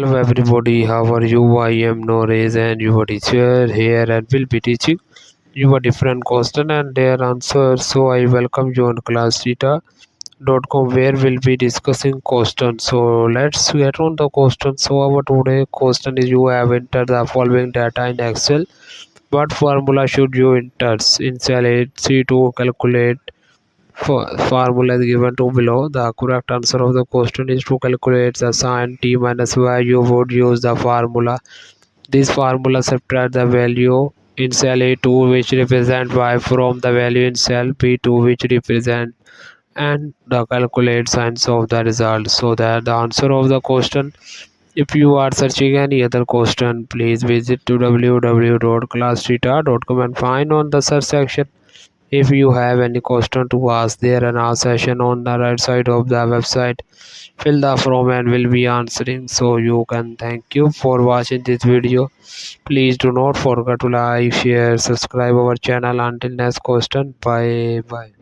Hello everybody, how are you? I am Noresh and your teacher here and will be teaching you a different question and their answers. So I welcome you on classtheta.com where we'll be discussing questions. So let's get on the question. So our today question is you have entered the following data in Excel. What formula should you enter in cell 8C to calculate formula is given to below. The correct answer of the question is to calculate the sin t minus y. You would use the formula. This formula subtract the value in cell A2 which represent y from the value in cell B2 which represent and the calculate signs of the result. So that the answer of the question. If you are searching any other question, please visit to www.classtheta.com and find on the search section. If you have any question to ask, there are now session on the right side of the website. Fill the form and will be answering. So you can thank you for watching this video. Please do not forget to like, share, subscribe our channel. Until next question. Bye bye.